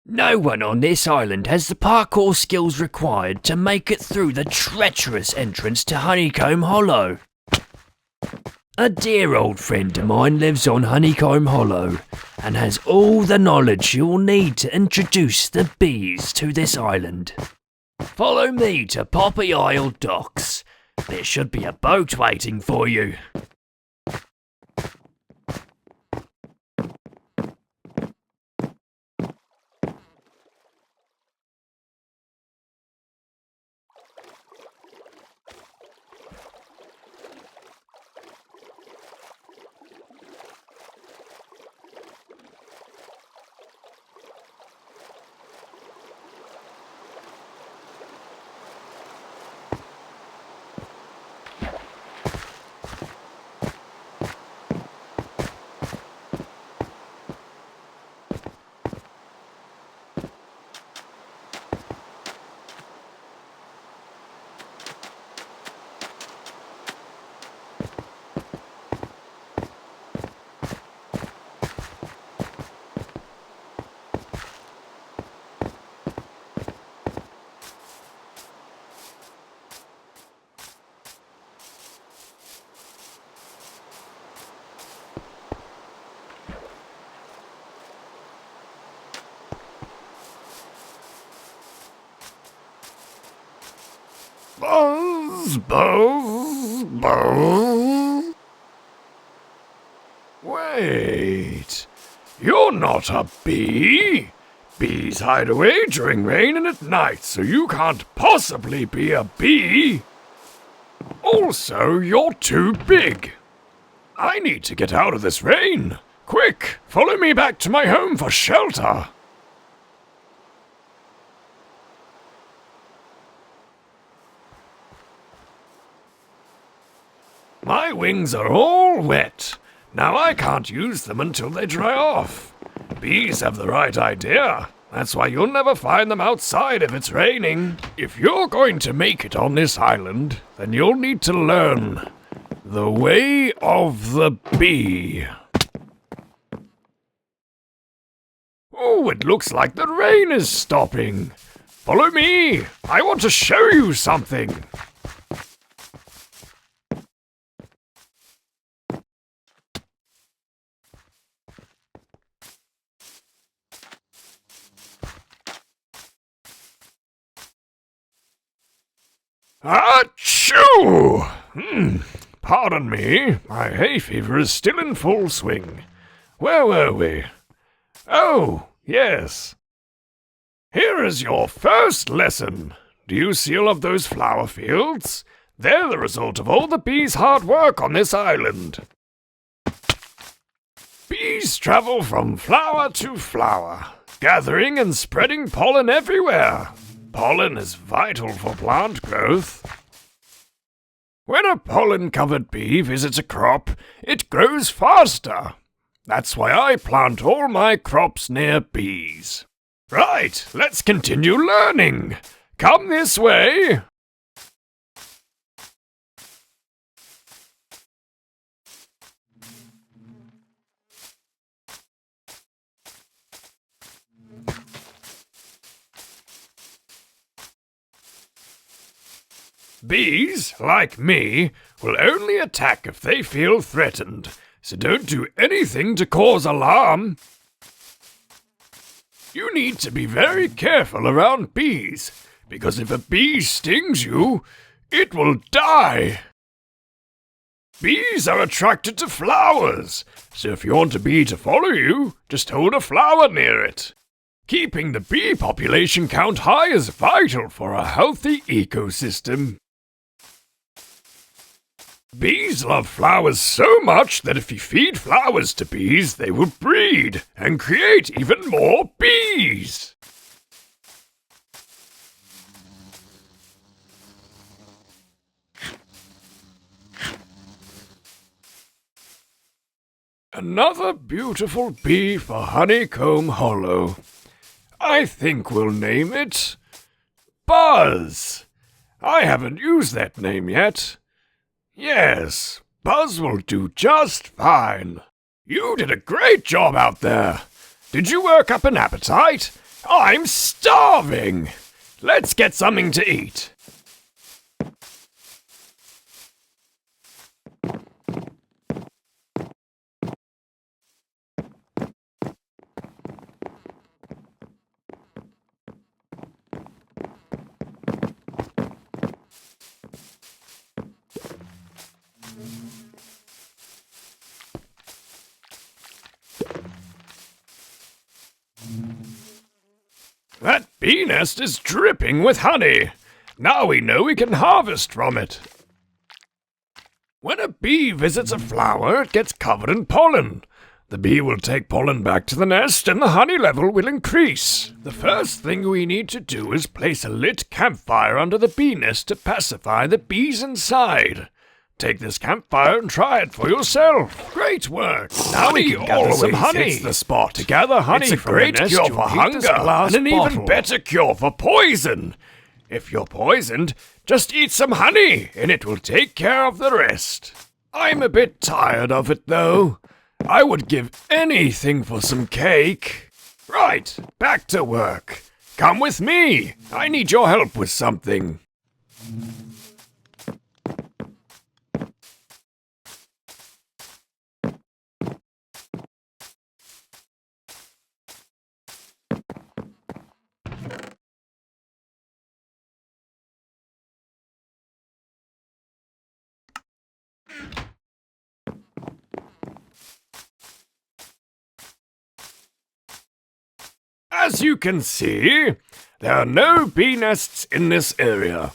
No one on this island has the parkour skills required to make it through the treacherous entrance to Honeycomb Hollow. A dear old friend of mine lives on Honeycomb Hollow and has all the knowledge you'll need to introduce the bees to this island. Follow me to Poppy Isle docks. There should be a boat waiting for you. Buzz, buzz, buzz. Wait, you're not a bee. Bees hide away during rain and at night, so you can't possibly be a bee. Also, you're too big. I need to get out of this rain. Quick, follow me back to my home for shelter. My wings are all wet. Now I can't use them until they dry off. Bees have the right idea. That's why you'll never find them outside if it's raining. If you're going to make it on this island, then you'll need to learn the way of the bee. Oh, it looks like the rain is stopping. Follow me. I want to show you something. Achoo! Pardon me, my hay fever is still in full swing. Where were we? Oh, yes. Here is your first lesson. Do you see all of those flower fields? They're the result of all the bees' hard work on this island. Bees travel from flower to flower, gathering and spreading pollen everywhere. Pollen is vital for plant growth. When a pollen-covered bee visits a crop, it grows faster. That's why I plant all my crops near bees. Right, let's continue learning. Come this way. Bees, like me, will only attack if they feel threatened, so don't do anything to cause alarm. You need to be very careful around bees, because if a bee stings you, it will die. Bees are attracted to flowers, so if you want a bee to follow you, just hold a flower near it. Keeping the bee population count high is vital for a healthy ecosystem. Bees love flowers so much that if you feed flowers to bees, they will breed and create even more bees. Another beautiful bee for Honeycomb Hollow. I think we'll name it Buzz. I haven't used that name yet. Yes, Buzz will do just fine. You did a great job out there. Did you work up an appetite? I'm starving! Let's get something to eat. That bee nest is dripping with honey. Now we know we can harvest from it. When a bee visits a flower, it gets covered in pollen. The bee will take pollen back to the nest and the honey level will increase. The first thing we need to do is place a lit campfire under the bee nest to pacify the bees inside. Take this campfire and try it for yourself. Great work! Now we can gather some honey. Hits the spot. To gather honey it's a great cure for hunger and an even better cure for poison. If you're poisoned, just eat some honey and it will take care of the rest. I'm a bit tired of it though. I would give anything for some cake. Right, back to work. Come with me. I need your help with something. As you can see, there are no bee nests in this area.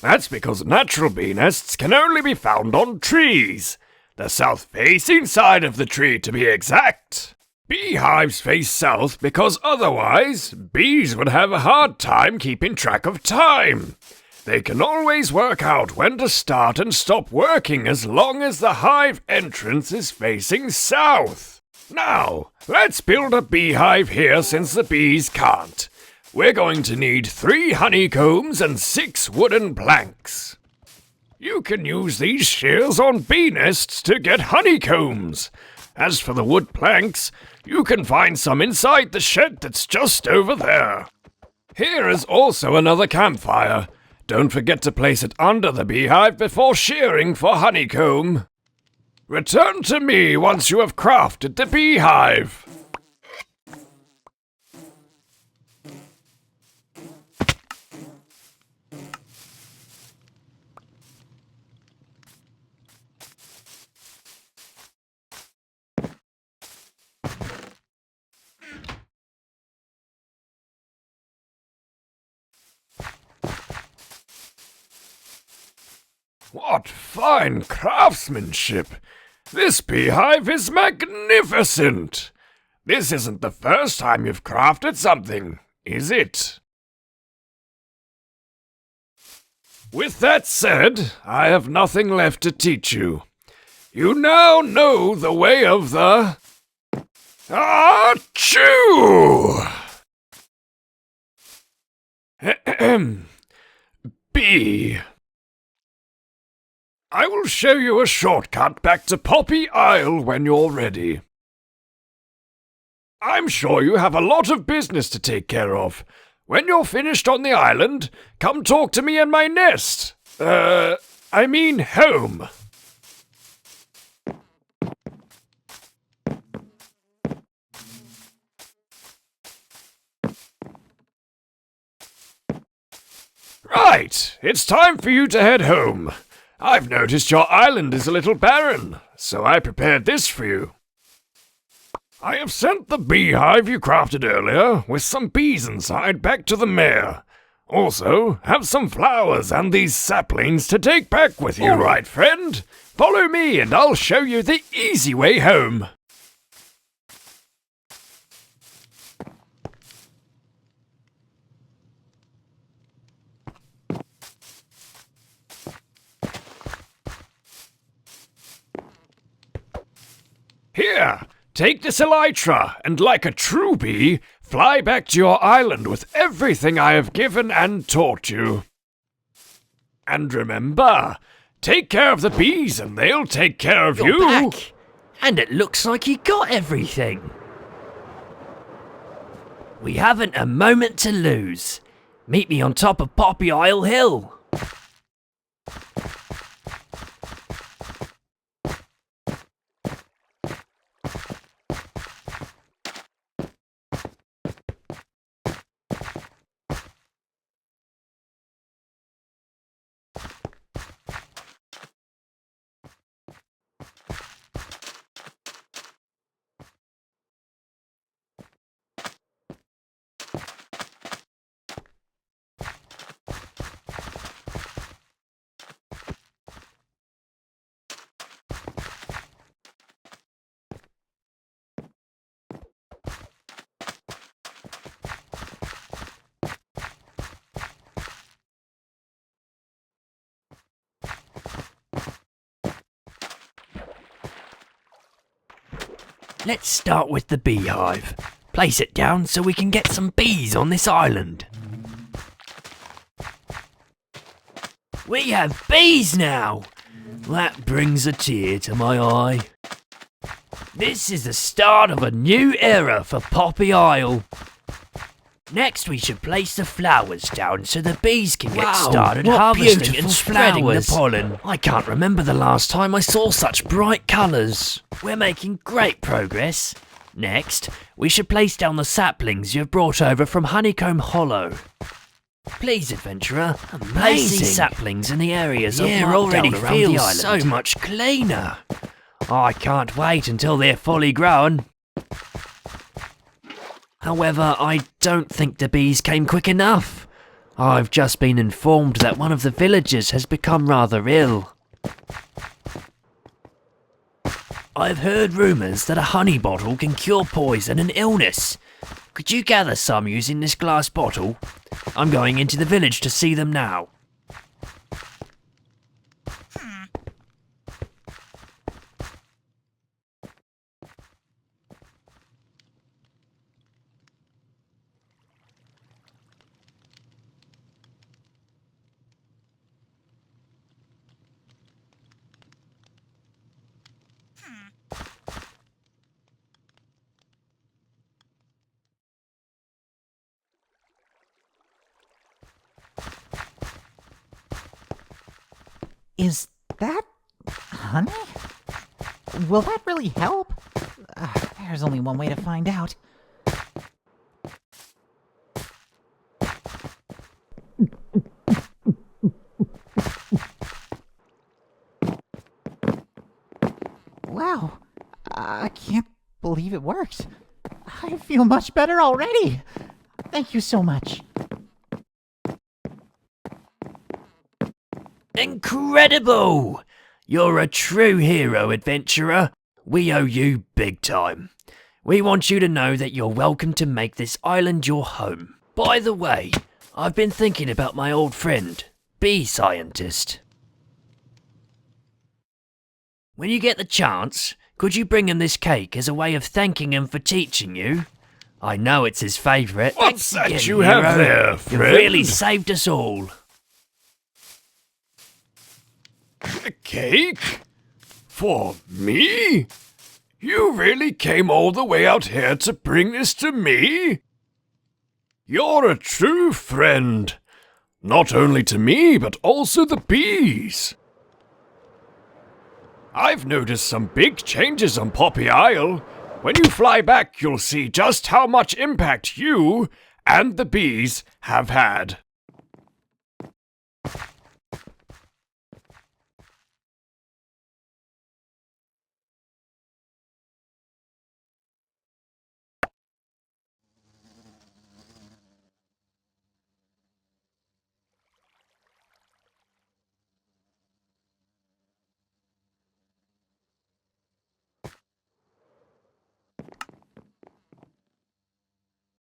That's because natural bee nests can only be found on trees. The south-facing side of the tree, to be exact. Beehives face south because otherwise, bees would have a hard time keeping track of time. They can always work out when to start and stop working as long as the hive entrance is facing south. Now, let's build a beehive here since the bees can't. We're going to need 3 honeycombs and 6 wooden planks. You can use these shears on bee nests to get honeycombs. As for the wood planks, you can find some inside the shed that's just over there. Here is also another campfire. Don't forget to place it under the beehive before shearing for honeycomb. Return to me once you have crafted the beehive. What fine craftsmanship! This beehive is magnificent! This isn't the first time you've crafted something, is it? With that said, I have nothing left to teach you. You now know the way of the... Achoo! Bee. I will show you a shortcut back to Poppy Isle when you're ready. I'm sure you have a lot of business to take care of. When you're finished on the island, come talk to me in my nest. I mean home. Right, it's time for you to head home. I've noticed your island is a little barren, so I prepared this for you. I have sent the beehive you crafted earlier, with some bees inside, back to the mayor. Also, have some flowers and these saplings to take back with you. All right, friend. Follow me and I'll show you the easy way home. Here, take this elytra, and like a true bee, fly back to your island with everything I have given and taught you. And remember, take care of the bees and they'll take care of you. You're back, and it looks like you got everything. We haven't a moment to lose. Meet me on top of Poppy Isle Hill. Let's start with the beehive. Place it down so we can get some bees on this island. We have bees now! That brings a tear to my eye. This is the start of a new era for Poppy Isle. Next we should place the flowers down so the bees can get started harvesting and spreading the pollen. I can't remember the last time I saw such bright colours. We're making great progress. Next, we should place down the saplings you've brought over from Honeycomb Hollow. Please, adventurer, place these saplings in the areas I've marked down around the island. So much cleaner. I can't wait until they're fully grown. However, I don't think the bees came quick enough. I've just been informed that one of the villagers has become rather ill. I've heard rumours that a honey bottle can cure poison and illness. Could you gather some using this glass bottle? I'm going into the village to see them now. Is that honey? Will that really help? There's only one way to find out. Wow, I can't believe it worked. I feel much better already. Thank you so much. Incredible! You're a true hero, adventurer. We owe you big time. We want you to know that you're welcome to make this island your home. By the way, I've been thinking about my old friend, Bee Scientist. When you get the chance, could you bring him this cake as a way of thanking him for teaching you? I know it's his favourite. What's Thanks that again, you have hero. there, friend? You've really saved us all. A cake? For me? You really came all the way out here to bring this to me? You're a true friend. Not only to me, but also the bees. I've noticed some big changes on Poppy Isle. When you fly back, you'll see just how much impact you and the bees have had.